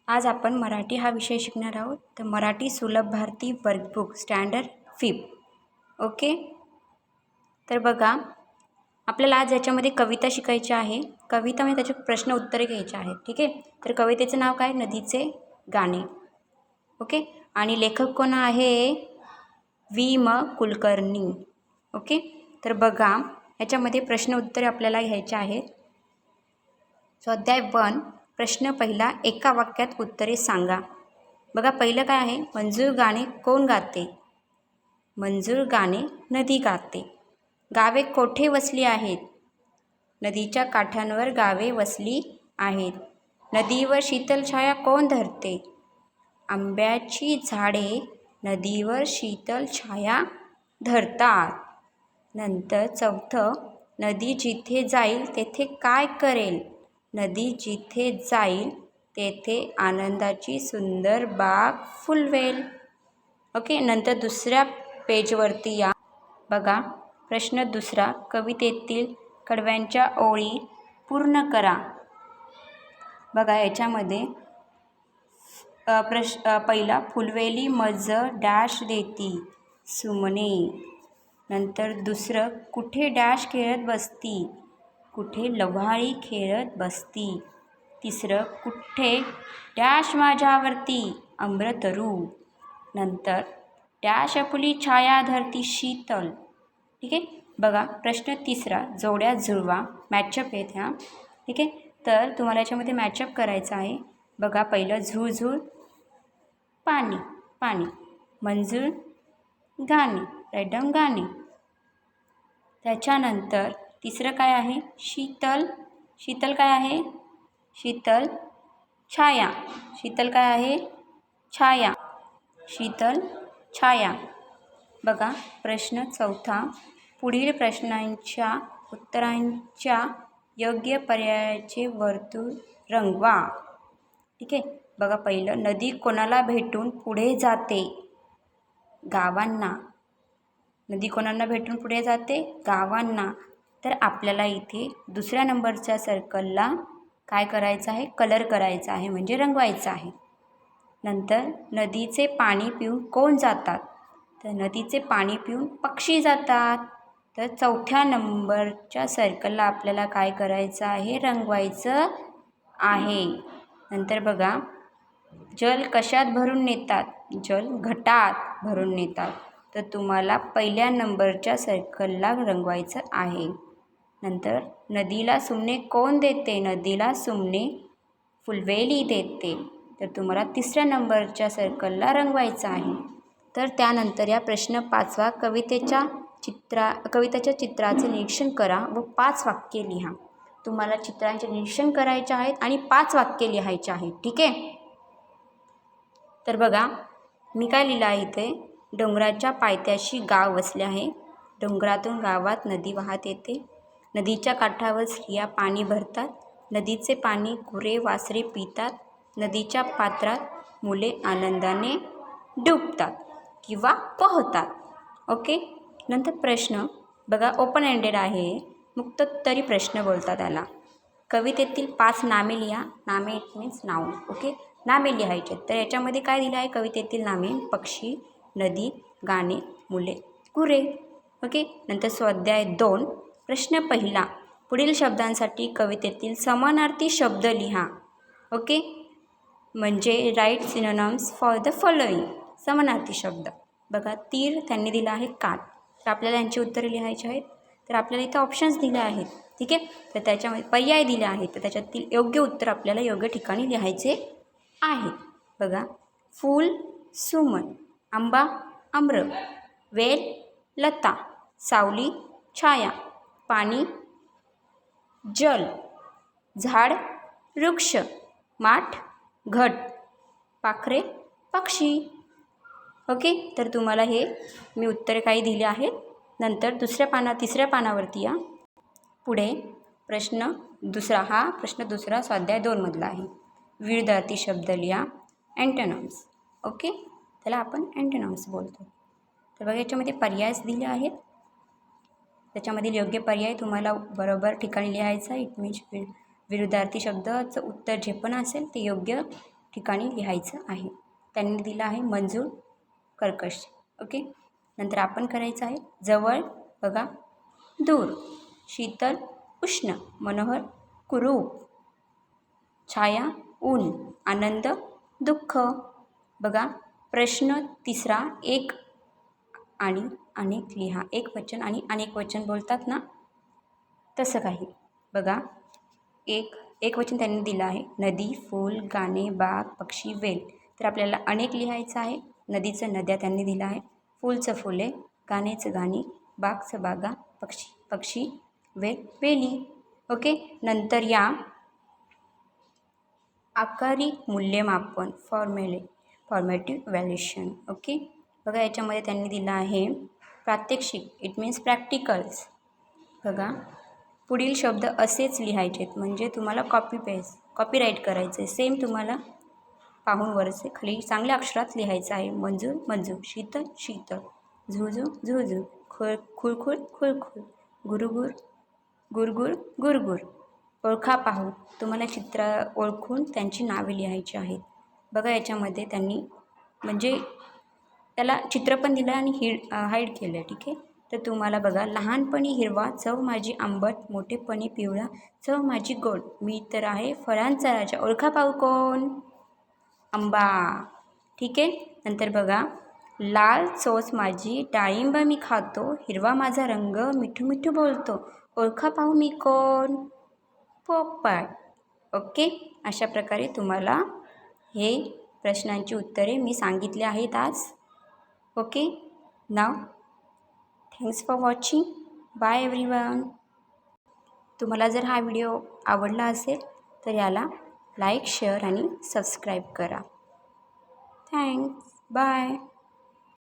आज आपण मराठी हा विषय शिकणार आहोत. तर मराठी सुलभ भारती वर्कबुक स्टँडर्ड 5. ओके. तर बघा, आपल्याला आज याच्यामध्ये कविता शिकायची आहे. कविता म्हणजे त्याचे प्रश्न उत्तरे घ्यायचे आहेत. ठीक आहे. तर कवितेचं नाव काय? नदीचे गाणे. ओके. आणि लेखक कोण आहे? वि. म. कुलकर्णी. ओके. तर बघा, याच्यामध्ये प्रश्न उत्तरे आपल्याला घ्यायचे आहेत. स्वाध्याय 1. प्रश्न पहिला, एका वाक्यात उत्तरे सांगा. बघा, पहिलं काय आहे? मंजूर गाणे कोण गाते? मंजूर गाणे नदी गाते. गावे कोठे वसली आहेत? नदीच्या काठांवर गावे वसली आहेत. नदीवर शीतल छाया कोण धरते? आंब्याची झाडे नदीवर शीतल छाया धरतात. नंतर चौथं, नदी जिथे जाईल तेथे काय करेल? नदी जिथे जाईल तेथे आनंदाची सुंदर बाग फुलवेल. ओके. नंतर दुसऱ्या पेजवरती या. बघा, प्रश्न दुसरा, कवितेतील कडव्यांच्या ओळी पूर्ण करा. बघा, याच्यामध्ये पहिला, फुलवेली मज डॅश देती सुमने. नंतर दुसरं, कुठे डॅश खेळत बसती? कुठे लव्हाळी खेळत बसती. तिसरं, कुठे डॅश माझ्यावरती अमृतरू. नंतर डॅश आपुली छाया धरती शीतल. ठीक आहे. बघा, प्रश्न तिसरा, जोड्या जुळवा. मॅचअप आहेत ह्या. ठीक आहे. तर तुम्हाला याच्यामध्ये मॅचअप करायचं आहे. बघा, पहिलं, झुळझुळ पाणी पाणी. मंजूर गाणे, राईट डाऊन गाणे. त्याच्यानंतर तिसरं काय आहे? शीतल. शीतल काय आहे? शीतल छाया. शीतल काय आहे? छाया. शीतल छाया. बघा, प्रश्न चौथा, पुढील प्रश्नांच्या उत्तरांच्या योग्य पर्यायाचे वर्तुळ रंगवा. ठीक आहे. बघा, पहिलं, नदी कोणाला भेटून पुढे जाते? गावांना. नदी कोणाला भेटून पुढे जाते? गावांना. तर आपल्याला इथे दुसऱ्या नंबरच्या सर्कलला काय करायचं आहे? कलर करायचा आहे, म्हणजे रंगवायचं आहे. नंतर नदीचे पाणी पिऊन कोण जातात? तर नदीचे पाणी पिऊन पक्षी जातात. तर चौथ्या नंबरच्या सर्कलला आपल्याला काय करायचं आहे? रंगवायचं आहे. नंतर बघा, जल कशात भरून नेतात? जल घटात भरून नेतात. तर तुम्हाला पहिल्या नंबरच्या सर्कलला रंगवायचं आहे. नंतर नदीला सुमने कोण देते? नदीला सुमने फुलवेली देते. तर तुम्हाला तिसऱ्या नंबरच्या सर्कलला रंगवायचं आहे. तर त्यानंतर या प्रश्न 5वा, कवितेच्या चित्राचे निरीक्षण करा व 5 वाक्ये लिहा. तुम्हाला चित्रांचे निरीक्षण करायचे आहेत आणि 5 वाक्ये लिहायचे आहेत. ठीक आहे. तर बघा, मी काय लिहिलं आहे इथे? डोंगराच्या पायथ्याशी गाव वसले आहे. डोंगरातून गावात नदी वाहत येते. नदीच्या काठावर स्त्रिया पाणी भरतात. नदीचे पाणी गुरे वासरे पितात. नदीच्या पात्रात मुले आनंदाने डुबतात किंवा पोहतात. ओके. नंतर प्रश्न बघा, ओपन एंडेड आहे, मुक्तोत्तरी प्रश्न बोलतात त्याला. कवितेतील 5 नामे लिहा. नामे इट मीन्स नाऊन. ओके. नामे लिहायचे. तर याच्यामध्ये काय दिलं आहे? कवितेतील नामे: पक्षी, नदी, गाणे, मुले, गुरे. ओके. नंतर स्वाध्याय 2. प्रश्न पहिला, पुढील शब्दांसाठी कवितेतील समानार्थी शब्द लिहा. ओके. म्हणजे write synonyms for the following. समानार्थी शब्द. बघा, तीर त्यांनी दिला आहे काठ. तर आपल्याला यांची उत्तरे लिहायची आहेत. तर आपल्याला इथं ऑप्शन्स दिले आहेत. ठीक आहे. तर त्याच्यामध्ये पर्याय दिले आहेत. तर त्याच्यातील योग्य उत्तर आपल्याला योग्य ठिकाणी लिहायचे आहे. बघा, फूल सुमन, आंबा आम्र, वेल लता, सावली छाया, पाणी जल, झाड वृक्ष, माठ घट, पाखरे पक्षी. ओके. तर तुम्हाला हे मी उत्तरे काही दिली आहेत. नंतर तिसऱ्या पानावरती या. पुढे प्रश्न दुसरा स्वाध्याय 2 मधला आहे. विरुद्धार्थी शब्द लिहा. अँटोनिम्स. ओके. त्याला आपण अँटोनिम्स बोलतो. तर बघा, याच्यामध्ये पर्यायच दिले आहेत. त्याच्यामधील योग्य पर्याय तुम्हाला बरोबर ठिकाणी लिहायचा. इट मीन्स विरुद्धार्थी शब्दाचं उत्तर जे पण असेल ते योग्य ठिकाणी लिहायचं आहे. त्यांनी दिलं आहे मंजूळ, कर्कश. ओके. नंतर आपण करायचं आहे जवळ बघा, दूर, शीतल, उष्ण, मनोहर, कुरूप, छाया, ऊन, आनंद, दुःख. बघा प्रश्न तिसरा, एक आणि अनेक लिहा. एक वचन आणि अनेक वचन बोलतात ना, तसं काही. बघा एक वचन त्यांनी दिलं आहे नदी, फूल, गाणे, बाग, पक्षी, वेल. तर आपल्याला अनेक लिहायचं आहे. नदीचं नद्या त्यांनी दिलं आहे, फूलचं फुले, गाण्याचं गाणी, बागचं बागा, पक्षी, वेल, वेली. ओके. नंतर या आकारिक मूल्यमापन, फॉर्मेटिव्ह व्हॅल्युएशन. ओके. बघा याच्यामध्ये त्यांनी दिलं आहे प्रात्यक्षिक, इट मीन्स प्रॅक्टिकल्स. बघा पुढील शब्द असेच लिहायचे आहेत, म्हणजे तुम्हाला कॉपीराईट करायचं आहे. सेम तुम्हाला पाहून वरचे खाली चांगल्या अक्षरात लिहायचं आहे. मंजूर, मंजूर, शीतल, शीतल, झुझू, झुझू, खुळखुळ, खुळखुळ, गुरगुर, गुरगुर, गुरगुर. ओळखा पाहू. तुम्हाला चित्र ओळखून त्यांची नावे लिहायची आहेत. बघा याच्यामध्ये त्यांनी म्हणजे त्याला चित्र पण दिलं आणि हाईड केलं. ठीक आहे. तर तुम्हाला बघा लहानपणी हिरवा, चव माझी आंबट, मोठेपणी पिवळा, चव माझी गोड, मी तर आहे फळांचा राजा. ओळखा पाहू कोण? आंबा. ठीक आहे. नंतर बघा लाल चोच माझी, डाळिंब मी खातो, हिरवा माझा रंग, मिठू मिठू बोलतो, ओळखा पाहू मी कोण? पोपट. ओके. अशा प्रकारे तुम्हाला हे प्रश्नांची उत्तरे मी सांगितले आहेत आज. Okay. Now thanks for watching. Bye everyone. तुम्हाला जर हा व्हिडिओ आवडला असेल तर याला लाईक, शेअर आणि सबस्क्राईब करा. थँक्स. बाय.